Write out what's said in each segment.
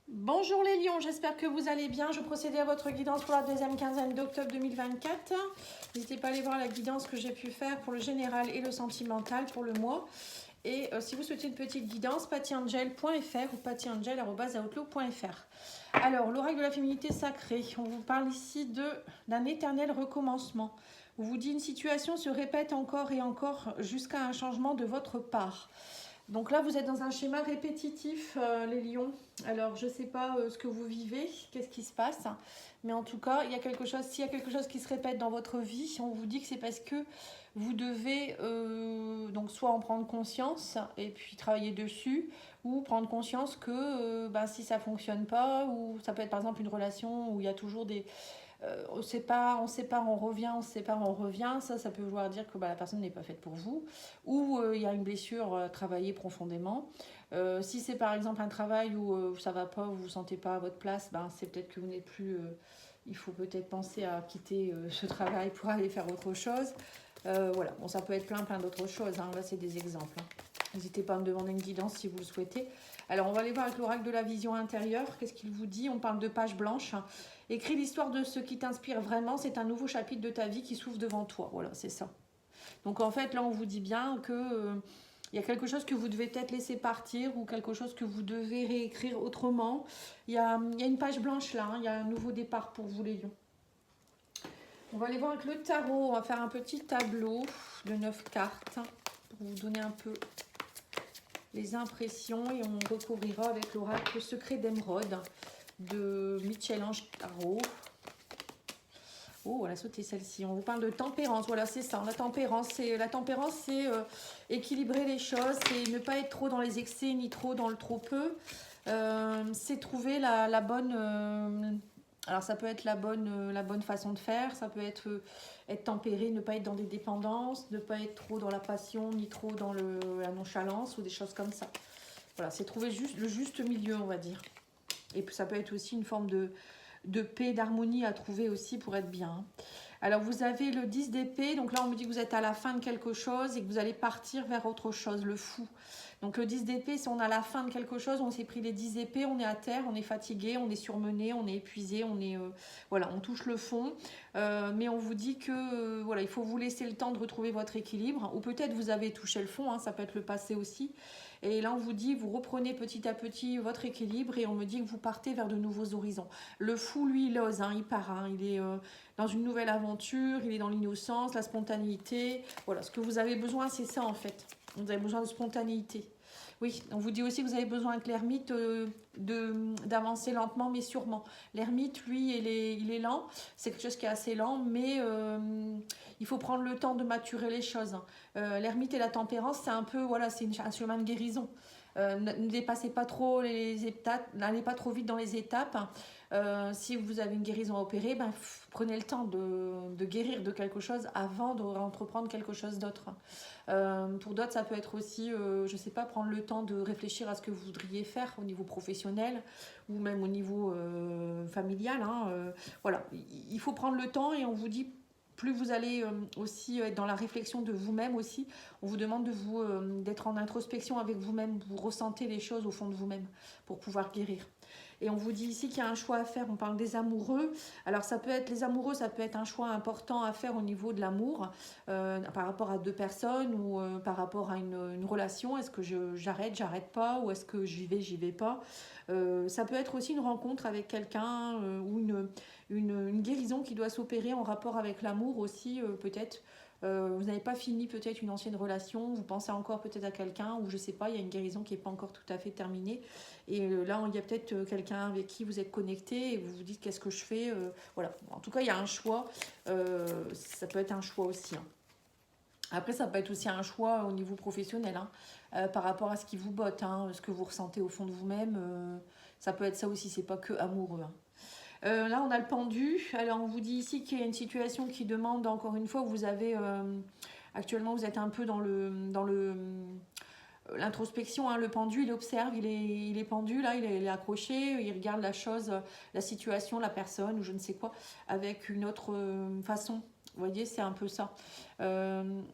Bonjour les lions, j'espère que vous allez bien. Je procède à votre guidance pour la deuxième quinzaine d'octobre 2024. N'hésitez pas à aller voir la guidance que j'ai pu faire pour le général et le sentimental pour le mois. Et si vous souhaitez une petite guidance, pattyangel.fr ou pattyangel@outlook.fr. Alors, l'oracle de la féminité sacrée, on vous parle ici d'un éternel recommencement. On vous dit une situation se répète encore et encore jusqu'à un changement de votre part. Donc là, vous êtes dans un schéma répétitif, les lions. Alors, je ne sais pas ce que vous vivez, qu'est-ce qui se passe. Mais en tout cas, s'il y a quelque chose qui se répète dans votre vie, on vous dit que c'est parce que vous devez donc soit en prendre conscience et puis travailler dessus, ou prendre conscience que si ça ne fonctionne pas, ou ça peut être par exemple une relation où il y a toujours des on sépare, on revient, on sépare, on revient. Ça peut vouloir dire que la personne n'est pas faite pour vous. Ou il y a une blessure travaillée profondément. Si c'est par exemple un travail où ça va pas, où vous ne vous sentez pas à votre place, c'est peut-être que vous n'êtes plus... il faut peut-être penser à quitter ce travail pour aller faire autre chose. Voilà, bon, ça peut être plein d'autres choses. Là, c'est des exemples. N'hésitez pas à me demander une guidance si vous le souhaitez. Alors, on va aller voir avec l'oracle de la vision intérieure. Qu'est-ce qu'il vous dit? On parle de page blanche. Écris l'histoire de ce qui t'inspire vraiment. C'est un nouveau chapitre de ta vie qui s'ouvre devant toi. Voilà, c'est ça. Donc, en fait, là, on vous dit bien que il y a quelque chose que vous devez peut-être laisser partir ou quelque chose que vous devez réécrire autrement. Il y a une page blanche là. Il y a un nouveau départ pour vous, les lions. On va aller voir avec le tarot. On va faire un petit tableau de 9 cartes pour vous donner un peu les impressions et on recouvrira avec l'oracle secret d'émeraude de Michel-Ange Tarot. Oh, on a sauté celle-ci. On vous parle de tempérance. Voilà, c'est ça. La tempérance, c'est équilibrer les choses, c'est ne pas être trop dans les excès ni trop dans le trop peu. C'est trouver la bonne. Alors ça peut être la bonne façon de faire. Ça peut être tempéré, ne pas être dans des dépendances, ne pas être trop dans la passion ni trop dans la nonchalance ou des choses comme ça. Voilà, c'est trouver le juste milieu, on va dire. Et puis ça peut être aussi une forme de paix, d'harmonie à trouver aussi pour être bien. Alors vous avez le 10 d'épée, donc là on me dit que vous êtes à la fin de quelque chose et que vous allez partir vers autre chose, le fou. Donc le 10 d'épée, si on a la fin de quelque chose, on s'est pris les 10 épées, on est à terre, on est fatigué, on est surmené, on est épuisé, voilà, on touche le fond. Mais on vous dit que voilà, il faut vous laisser le temps de retrouver votre équilibre, ou peut-être vous avez touché le fond, ça peut être le passé aussi. Et là, on vous dit, vous reprenez petit à petit votre équilibre et on me dit que vous partez vers de nouveaux horizons. Le fou, lui, il ose, il part, il est dans une nouvelle aventure, il est dans l'innocence, la spontanéité. Voilà, ce que vous avez besoin, c'est ça en fait. Vous avez besoin de spontanéité. Oui, on vous dit aussi que vous avez besoin avec l'ermite d'avancer lentement mais sûrement. L'ermite, lui, il est lent. C'est quelque chose qui est assez lent, mais il faut prendre le temps de maturer les choses. L'ermite et la tempérance, c'est un peu, voilà, c'est un chemin de guérison. Ne dépassez pas trop les étapes, n'allez pas trop vite dans les étapes. Si vous avez une guérison à opérer, prenez le temps de guérir de quelque chose avant de entreprendre quelque chose d'autre. Pour d'autres, ça peut être aussi, je ne sais pas, prendre le temps de réfléchir à ce que vous voudriez faire au niveau professionnel ou même au niveau familial. Voilà, il faut prendre le temps et on vous dit plus vous allez aussi être dans la réflexion de vous-même aussi, on vous demande d'être en introspection avec vous-même, vous ressentez les choses au fond de vous-même pour pouvoir guérir. Et on vous dit ici qu'il y a un choix à faire, on parle des amoureux. Alors ça peut être, les amoureux, ça peut être un choix important à faire au niveau de l'amour, par rapport à deux personnes ou par rapport à une relation. Est-ce que j'arrête pas, ou est-ce que j'y vais pas. Ça peut être aussi une rencontre avec quelqu'un ou une guérison qui doit s'opérer en rapport avec l'amour aussi, peut-être. Vous n'avez pas fini peut-être une ancienne relation, vous pensez encore peut-être à quelqu'un, ou je sais pas, il y a une guérison qui n'est pas encore tout à fait terminée. Et là, il y a peut-être quelqu'un avec qui vous êtes connecté et vous vous dites qu'est-ce que je fais. Voilà. En tout cas, il y a un choix. Ça peut être un choix aussi. Après, ça peut être aussi un choix au niveau professionnel, par rapport à ce qui vous botte, ce que vous ressentez au fond de vous-même. Ça peut être ça aussi, c'est pas que amoureux. Là, on a le pendu. Alors, on vous dit ici qu'il y a une situation qui demande, encore une fois, vous avez... actuellement, vous êtes un peu dans l'introspection. Le pendu, il observe, il est pendu, là, il est accroché, il regarde la chose, la situation, la personne, ou je ne sais quoi, avec une autre façon. Vous voyez, c'est un peu ça.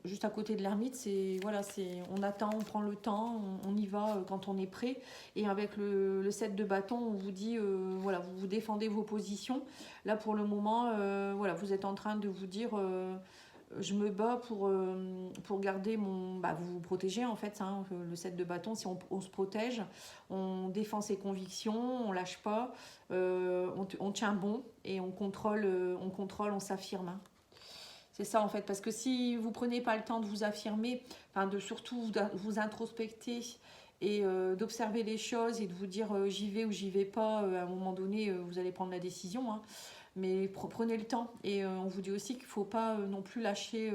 Juste à côté de l'ermite, c'est voilà, on attend, on prend le temps, on y va quand on est prêt. Et avec le 7 de bâton, on vous dit, voilà, vous défendez vos positions. Là, pour le moment, voilà, vous êtes en train de vous dire, je me bats pour garder mon... Bah, vous vous protégez en fait, hein, le 7 de bâton, si on se protège, on défend ses convictions, on lâche pas, on tient bon et on contrôle, on s'affirme. Hein. C'est ça en fait, parce que si vous prenez pas le temps de vous affirmer, enfin de surtout vous introspecter et d'observer les choses et de vous dire j'y vais ou j'y vais pas, à un moment donné vous allez prendre la décision, hein. Mais prenez le temps et on vous dit aussi qu'il ne faut pas non plus lâcher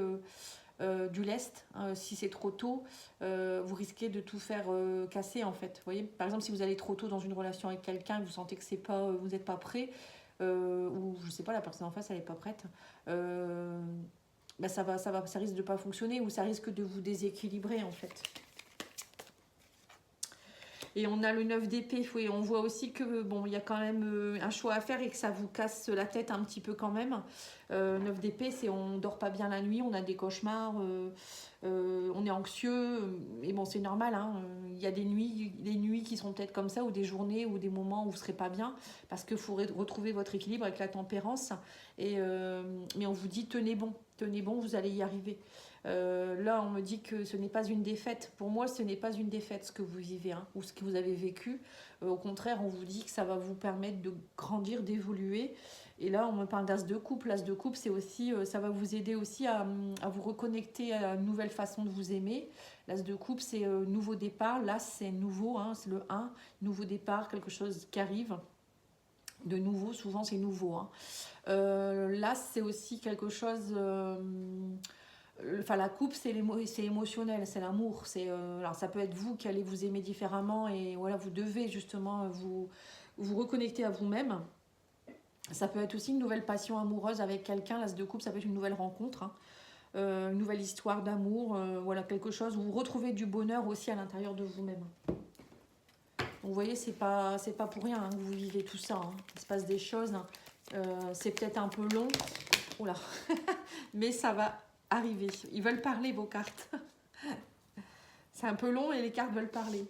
du lest, hein. Si c'est trop tôt, vous risquez de tout faire casser en fait. Vous voyez, par exemple, si vous allez trop tôt dans une relation avec quelqu'un et que vous sentez que c'est pas, vous n'êtes pas prêt, ou je sais pas, la personne en face elle n'est pas prête, bah ça risque de pas fonctionner ou ça risque de vous déséquilibrer en fait. Et on a le 9 d'épée, oui, on voit aussi que bon, il y a quand même un choix à faire et que ça vous casse la tête un petit peu quand même. 9 d'épée, c'est on dort pas bien la nuit, on a des cauchemars, on est anxieux, et bon c'est normal, hein, il y a des nuits qui seront peut-être comme ça, ou des journées ou des moments où vous ne serez pas bien, parce qu'il faut retrouver votre équilibre avec la tempérance, mais on vous dit tenez bon, vous allez y arriver. Là, on me dit que ce n'est pas une défaite. Pour moi, ce n'est pas une défaite ce que vous vivez, hein, ou ce que vous avez vécu. Au contraire, on vous dit que ça va vous permettre de grandir, d'évoluer. Et là, on me parle d'as de coupe. L'as de coupe, c'est aussi, ça va vous aider aussi à vous reconnecter à une nouvelle façon de vous aimer. L'as de coupe, c'est nouveau départ. L'as, c'est nouveau, hein, c'est le 1, nouveau départ, quelque chose qui arrive. De nouveau, souvent c'est nouveau. Hein. L'as, c'est aussi quelque chose... Enfin, la coupe, c'est émotionnel, c'est l'amour. Alors, ça peut être vous qui allez vous aimer différemment et voilà, vous devez justement vous reconnecter à vous-même. Ça peut être aussi une nouvelle passion amoureuse avec quelqu'un. L'as de coupe, ça peut être une nouvelle rencontre, hein. Une nouvelle histoire d'amour. Voilà, quelque chose où vous retrouvez du bonheur aussi à l'intérieur de vous-même. Donc, vous voyez, c'est pas pour rien, hein, que vous vivez tout ça. Hein. Il se passe des choses. Hein. C'est peut-être un peu long. Oula. Mais ça va arriver. Ils veulent parler, vos cartes. C'est un peu long et les cartes veulent parler.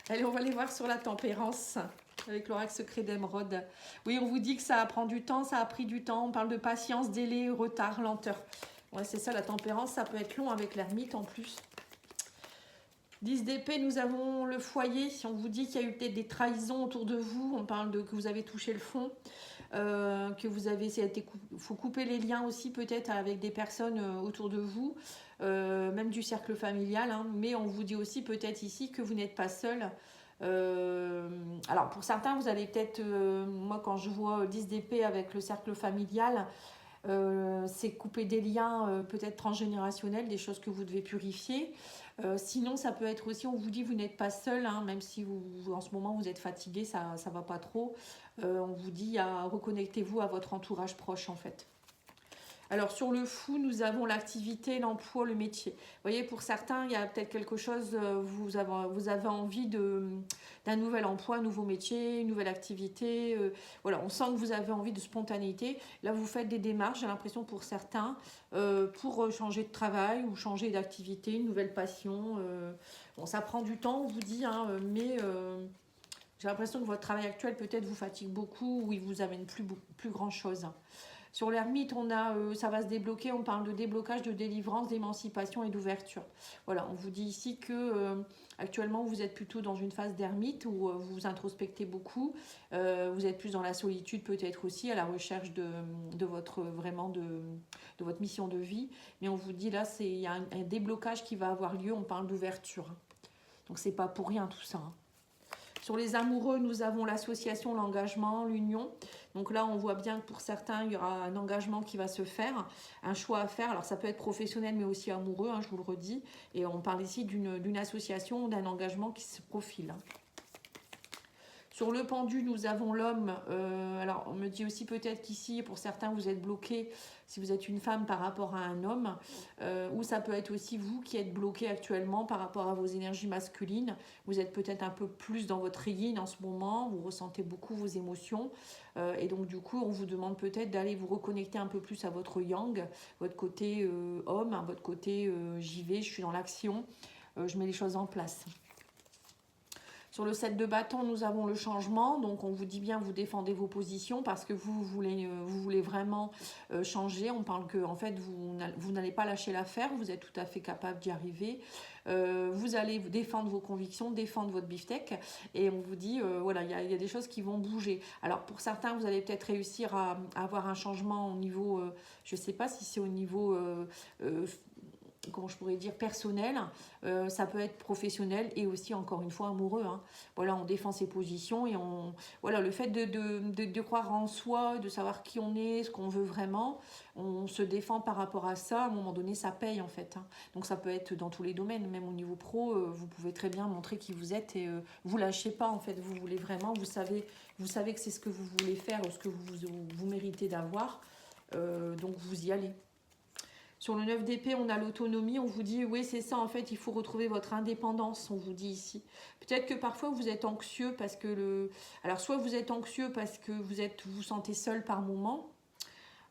Allez, on va les voir sur la tempérance avec l'oracle secret d'émeraude. Oui, on vous dit que ça prend du temps, ça a pris du temps. On parle de patience, délai, retard, lenteur. Ouais, c'est ça, la tempérance, ça peut être long avec l'ermite en plus. 10 d'épée, nous avons le foyer. Si on vous dit qu'il y a eu peut-être des trahisons autour de vous, on parle de que vous avez touché le fond. Que vous avez, faut couper les liens aussi peut-être avec des personnes autour de vous, même du cercle familial, hein, mais on vous dit aussi peut-être ici que vous n'êtes pas seul. Alors pour certains, vous allez peut-être, moi quand je vois 10 d'épée avec le cercle familial, c'est couper des liens peut-être transgénérationnels, des choses que vous devez purifier. Sinon, ça peut être aussi, on vous dit vous n'êtes pas seul, hein, même si en ce moment vous êtes fatigué, ça ne va pas trop. On vous dit reconnectez-vous à votre entourage proche en fait. Alors sur le fou, nous avons l'activité, l'emploi, le métier. Vous voyez, pour certains, il y a peut-être quelque chose, vous avez envie d'un nouvel emploi, un nouveau métier, une nouvelle activité. Voilà, on sent que vous avez envie de spontanéité. Là, vous faites des démarches, j'ai l'impression pour certains, pour changer de travail ou changer d'activité, une nouvelle passion. Bon, ça prend du temps, on vous dit, hein, mais... j'ai l'impression que votre travail actuel peut-être vous fatigue beaucoup ou il vous amène plus grand-chose. Sur l'ermite, on a, ça va se débloquer, on parle de déblocage, de délivrance, d'émancipation et d'ouverture. Voilà, on vous dit ici que actuellement vous êtes plutôt dans une phase d'ermite où vous vous introspectez beaucoup, vous êtes plus dans la solitude peut-être aussi, à la recherche de votre votre mission de vie. Mais on vous dit là, il y a un déblocage qui va avoir lieu, on parle d'ouverture. Donc c'est pas pour rien tout ça. Hein. Sur les amoureux, nous avons l'association, l'engagement, l'union. Donc là, on voit bien que pour certains, il y aura un engagement qui va se faire, un choix à faire. Alors ça peut être professionnel, mais aussi amoureux, hein, je vous le redis. Et on parle ici d'une association, d'un engagement qui se profile. Sur le pendu, nous avons l'homme. Alors, on me dit aussi peut-être qu'ici, pour certains, vous êtes bloqué si vous êtes une femme par rapport à un homme. Ou ça peut être aussi vous qui êtes bloqué actuellement par rapport à vos énergies masculines. Vous êtes peut-être un peu plus dans votre yin en ce moment. Vous ressentez beaucoup vos émotions. Et donc, du coup, on vous demande peut-être d'aller vous reconnecter un peu plus à votre yang, votre côté homme, hein, votre côté j'y vais, je suis dans l'action, je mets les choses en place. Sur le 7 de bâton, nous avons le changement. Donc, on vous dit bien, vous défendez vos positions parce que vous voulez vraiment changer. On parle que, en fait, vous n'allez pas lâcher l'affaire. Vous êtes tout à fait capable d'y arriver. Vous allez défendre vos convictions, défendre votre beefsteak. Et on vous dit, voilà, il y a des choses qui vont bouger. Alors, pour certains, vous allez peut-être réussir à avoir un changement au niveau, je ne sais pas si c'est au niveau comment je pourrais dire, personnel, ça peut être professionnel et aussi encore une fois amoureux. Hein. Voilà, on défend ses positions et voilà, le fait de croire en soi, de savoir qui on est, ce qu'on veut vraiment, on se défend par rapport à ça. À un moment donné, ça paye en fait. Hein. Donc ça peut être dans tous les domaines, même au niveau pro, vous pouvez très bien montrer qui vous êtes et vous lâchez pas en fait. Vous voulez vraiment, vous savez que c'est ce que vous voulez faire ou ce que vous méritez d'avoir. Donc vous y allez. Sur le 9 d'épée, on a l'autonomie. On vous dit, oui, c'est ça, en fait, il faut retrouver votre indépendance, on vous dit ici. Peut-être que parfois, vous êtes anxieux parce que Alors, soit vous êtes anxieux parce que vous sentez seul par moment,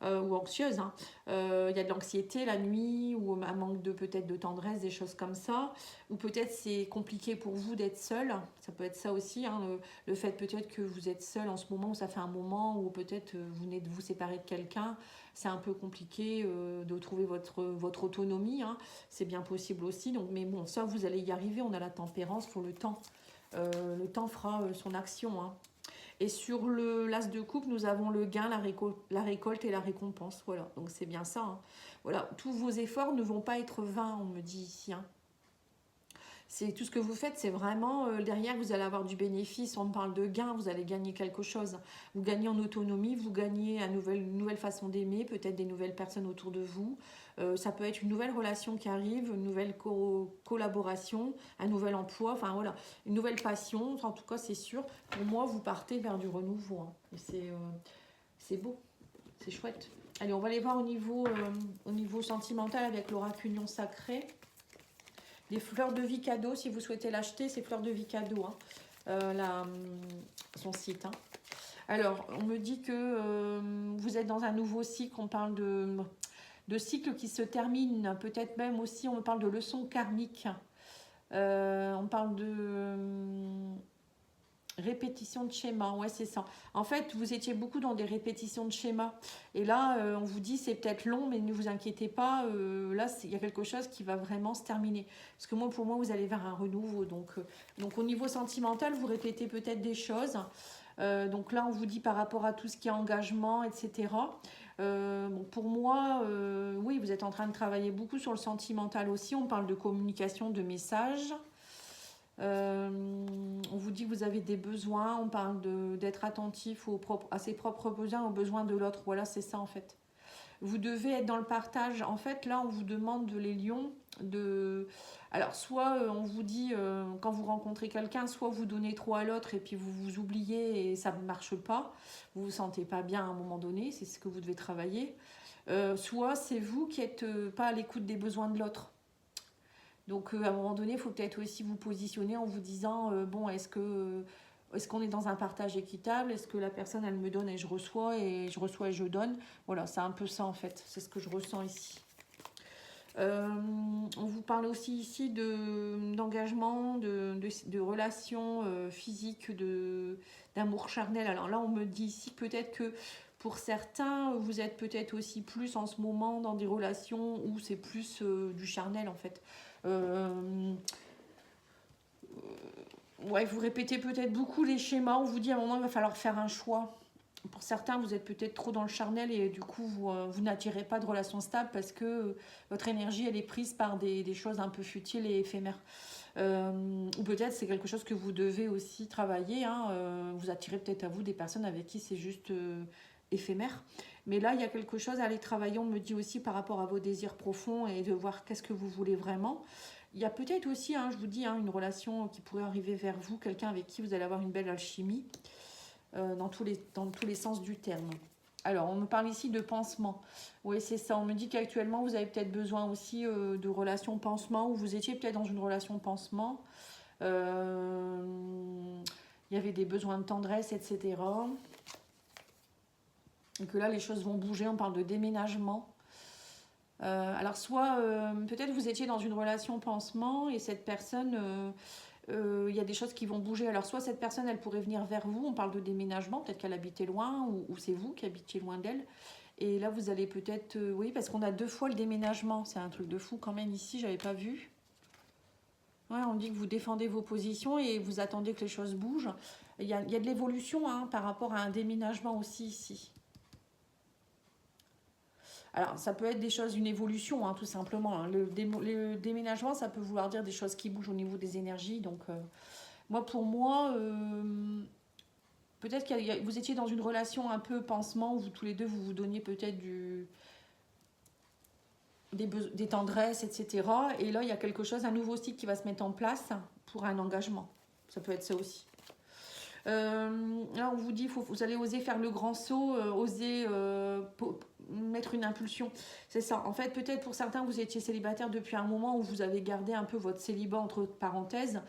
ou anxieuse. Hein. Y a de l'anxiété la nuit, ou un manque peut-être de tendresse, des choses comme ça. Ou peut-être c'est compliqué pour vous d'être seul. Ça peut être ça aussi. Hein, le fait peut-être que vous êtes seul en ce moment, ou ça fait un moment, ou peut-être vous venez de vous séparer de quelqu'un. C'est un peu compliqué de trouver votre autonomie. Hein. C'est bien possible aussi. Donc, mais bon, ça, vous allez y arriver. On a la tempérance, il faut le temps. Le temps fera son action. Hein. Et sur l'as de coupe, nous avons le gain, la récolte et la récompense. Voilà, donc c'est bien ça. Hein. Voilà, tous vos efforts ne vont pas être vains, on me dit ici. Hein. C'est tout ce que vous faites, c'est vraiment derrière, vous allez avoir du bénéfice. On parle de gain, vous allez gagner quelque chose. Vous gagnez en autonomie, vous gagnez une nouvelle façon d'aimer, peut-être des nouvelles personnes autour de vous. Ça peut être une nouvelle relation qui arrive, une nouvelle collaboration, un nouvel emploi, enfin voilà, une nouvelle passion. En tout cas, c'est sûr. Pour moi, vous partez vers du renouveau. Hein. C'est beau, c'est chouette. Allez, on va aller voir au niveau sentimental avec l'oracle Union Sacrée. Des fleurs de vie cadeau, si vous souhaitez l'acheter, c'est fleurs de vie cadeau, hein, son site. Hein. Alors, on me dit que vous êtes dans un nouveau cycle, on parle de cycle qui se termine, peut-être même aussi, on me parle de leçons karmiques. On parle de répétition de schéma, ouais c'est ça. En fait, vous étiez beaucoup dans des répétitions de schéma. Et là, on vous dit c'est peut-être long, mais ne vous inquiétez pas. Là, il y a quelque chose qui va vraiment se terminer. Parce que pour moi, vous allez vers un renouveau. Donc au niveau sentimental, vous répétez peut-être des choses. Donc là, on vous dit par rapport à tout ce qui est engagement, etc. Bon, pour moi, oui, vous êtes en train de travailler beaucoup sur le sentimental aussi. On parle de communication, de messages. On vous dit que vous avez des besoins, on parle d'être attentif à ses propres besoins, aux besoins de l'autre. Voilà, c'est ça en fait. Vous devez être dans le partage. En fait, là, on vous demande les lions Alors, soit on vous dit, quand vous rencontrez quelqu'un, soit vous donnez trop à l'autre et puis vous vous oubliez et ça ne marche pas. Vous ne vous sentez pas bien à un moment donné, c'est ce que vous devez travailler. Soit c'est vous qui n'êtes pas à l'écoute des besoins de l'autre. Donc, à un moment donné, il faut peut-être aussi vous positionner en vous disant, bon, est-ce qu'on est dans un partage équitable? Est-ce que la personne, elle me donne et je reçois et je donne? Voilà, c'est un peu ça, en fait. C'est ce que je ressens ici. On vous parle aussi ici d'engagement, de relations physiques, d'amour charnel. Alors là, on me dit ici peut-être que pour certains, vous êtes peut-être aussi plus en ce moment dans des relations où c'est plus du charnel, en fait. Ouais, vous répétez peut-être beaucoup les schémas. On vous dit à un moment, il va falloir faire un choix. Pour certains, vous êtes peut-être trop dans le charnel et du coup, vous n'attirez pas de relation stable parce que votre énergie, elle est prise par des choses un peu futiles et éphémères. Ou peut-être c'est quelque chose que vous devez aussi travailler. Hein. Vous attirez peut-être à vous des personnes avec qui c'est juste éphémère. Mais là, il y a quelque chose à aller travailler, on me dit aussi par rapport à vos désirs profonds et de voir qu'est-ce que vous voulez vraiment. Il y a peut-être aussi, hein, je vous dis, hein, une relation qui pourrait arriver vers vous, quelqu'un avec qui vous allez avoir une belle alchimie, dans tous les sens du terme. Alors, on me parle ici de pansement. Oui, c'est ça. On me dit qu'actuellement, vous avez peut-être besoin aussi de relations pansement, ou vous étiez peut-être dans une relation pansement. Il y avait des besoins de tendresse, etc. Et que là, les choses vont bouger. On parle de déménagement. Alors, soit peut-être vous étiez dans une relation pansement et cette personne... il y a des choses qui vont bouger. Alors, soit cette personne, elle pourrait venir vers vous. On parle de déménagement. Peut-être qu'elle habitait loin ou c'est vous qui habitiez loin d'elle. Et là, vous allez peut-être... oui, parce qu'on a 2 fois le déménagement. C'est un truc de fou quand même ici. J'avais pas vu. Ouais, on dit que vous défendez vos positions et vous attendez que les choses bougent. Il y a de l'évolution hein, par rapport à un déménagement aussi ici. Alors, ça peut être des choses, une évolution, hein, tout simplement. Hein. Le déménagement, ça peut vouloir dire des choses qui bougent au niveau des énergies. Donc, pour moi, peut-être que vous étiez dans une relation un peu pansement où vous, tous les deux, vous vous donniez peut-être des tendresses, etc. Et là, il y a quelque chose, un nouveau cycle qui va se mettre en place pour un engagement. Ça peut être ça aussi. Là, on vous dit, vous allez oser faire le grand saut, oser mettre une impulsion. C'est ça. En fait, peut-être pour certains, vous étiez célibataire depuis un moment où vous avez gardé un peu votre célibat entre parenthèses.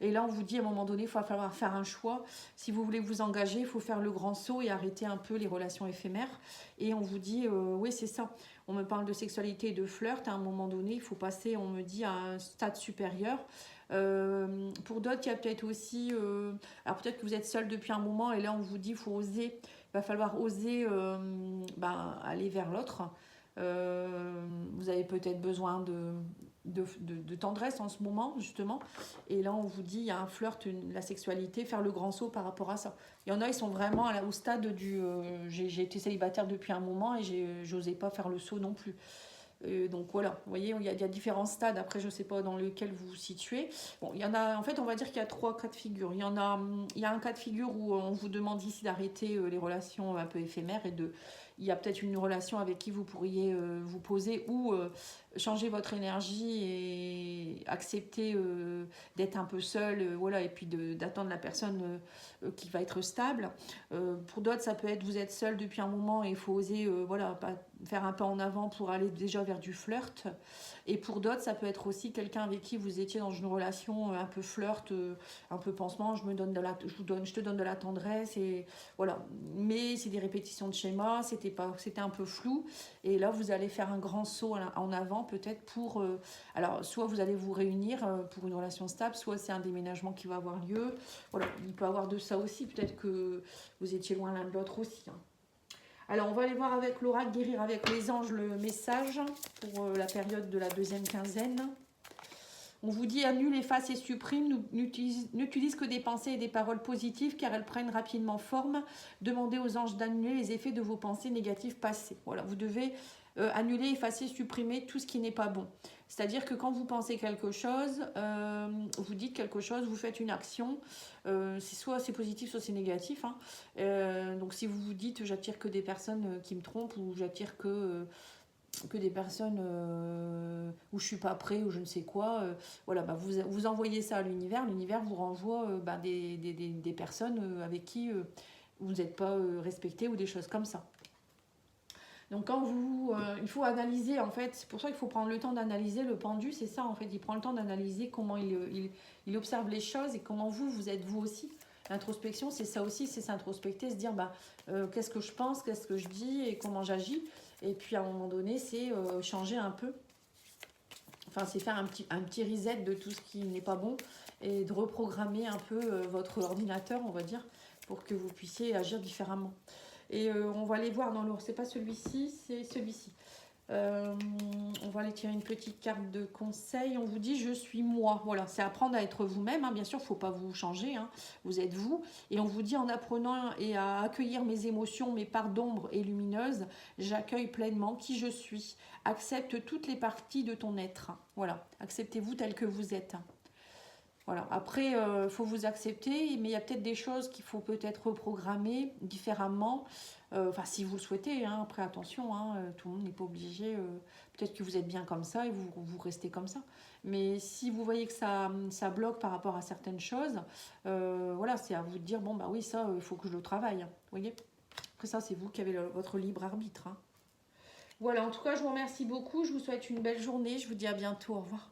Et là, on vous dit, à un moment donné, il va falloir faire un choix. Si vous voulez vous engager, il faut faire le grand saut et arrêter un peu les relations éphémères. Et on vous dit, oui, c'est ça. On me parle de sexualité et de flirt. À un moment donné, il faut passer, on me dit, à un stade supérieur. Pour d'autres, il y a peut-être aussi... alors peut-être que vous êtes seul depuis un moment et là, on vous dit, il faut oser. Il va falloir oser aller vers l'autre. Vous avez peut-être besoin de tendresse en ce moment, justement. Et là, on vous dit, il y a un flirt, la sexualité, faire le grand saut par rapport à ça. Il y en a, ils sont vraiment au stade du... j'ai été célibataire depuis un moment et j'osais pas faire le saut non plus. Donc voilà, vous voyez, il y a différents stades. Après, je ne sais pas dans lequel vous vous situez. Bon, il y en a, en fait, on va dire qu'il y a 3 cas de figure. Il y a un cas de figure où on vous demande ici d'arrêter les relations un peu éphémères et il y a peut-être une relation avec qui vous pourriez vous poser ou changer votre énergie et accepter d'être un peu seul, voilà, et puis d'attendre la personne qui va être stable. Pour d'autres, ça peut être vous êtes seul depuis un moment et il faut oser voilà, faire un pas en avant pour aller déjà vers du flirt. Et pour d'autres, ça peut être aussi quelqu'un avec qui vous étiez dans une relation un peu flirt, un peu pansement, je te donne de la tendresse et voilà. Mais c'est des répétitions de schémas, c'était un peu flou. Et là, vous allez faire un grand saut en avant peut-être pour... alors, soit vous allez vous réunir pour une relation stable, soit c'est un déménagement qui va avoir lieu. Voilà, il peut y avoir de ça aussi. Peut-être que vous étiez loin l'un de l'autre aussi. Hein. Alors, on va aller voir avec l'oracle, guérir avec les anges le message pour la période de la 2e quinzaine. On vous dit annule, efface et supprime, n'utilise que des pensées et des paroles positives car elles prennent rapidement forme. Demandez aux anges d'annuler les effets de vos pensées négatives passées. Voilà, vous devez annuler, effacer, supprimer tout ce qui n'est pas bon. C'est-à-dire que quand vous pensez quelque chose, vous dites quelque chose, vous faites une action, soit c'est positif, soit c'est négatif. Hein. Donc si vous vous dites j'attire que des personnes qui me trompent ou j'attire que des personnes où je suis pas prêt ou je ne sais quoi, voilà, vous envoyez ça à l'univers vous renvoie des personnes avec qui vous n'êtes pas respecté ou des choses comme ça. Donc quand il faut analyser en fait, c'est pour ça qu'il faut prendre le temps d'analyser. Le pendu, c'est ça en fait, il prend le temps d'analyser comment il observe les choses et comment vous êtes vous aussi. L'introspection, c'est ça aussi, c'est s'introspecter, se dire qu'est-ce que je pense, qu'est-ce que je dis et comment j'agis. Et puis à un moment donné, c'est changer un peu. Enfin, c'est faire un petit reset de tout ce qui n'est pas bon et de reprogrammer un peu votre ordinateur, on va dire, pour que vous puissiez agir différemment. Et on va aller voir dans l'ordre, c'est pas celui-ci, c'est celui-ci. On va aller tirer une petite carte de conseil. On vous dit je suis moi. Voilà, c'est apprendre à être vous-même. Hein. Bien sûr, il ne faut pas vous changer. Hein. Vous êtes vous. Et on vous dit en apprenant et à accueillir mes émotions, mes parts d'ombre et lumineuses, j'accueille pleinement qui je suis. Accepte toutes les parties de ton être. Voilà, acceptez-vous tel que vous êtes. Voilà. Après, il faut vous accepter, mais il y a peut-être des choses qu'il faut peut-être reprogrammer différemment. Enfin, si vous le souhaitez, hein. Après, attention, hein, tout le monde n'est pas obligé. Peut-être que vous êtes bien comme ça et vous restez comme ça. Mais si vous voyez que ça bloque par rapport à certaines choses, voilà, c'est à vous de dire, bon, bah oui, ça, il faut que je le travaille. Vous voyez? Après ça, c'est vous qui avez votre libre arbitre, hein. Voilà, en tout cas, je vous remercie beaucoup. Je vous souhaite une belle journée. Je vous dis à bientôt. Au revoir.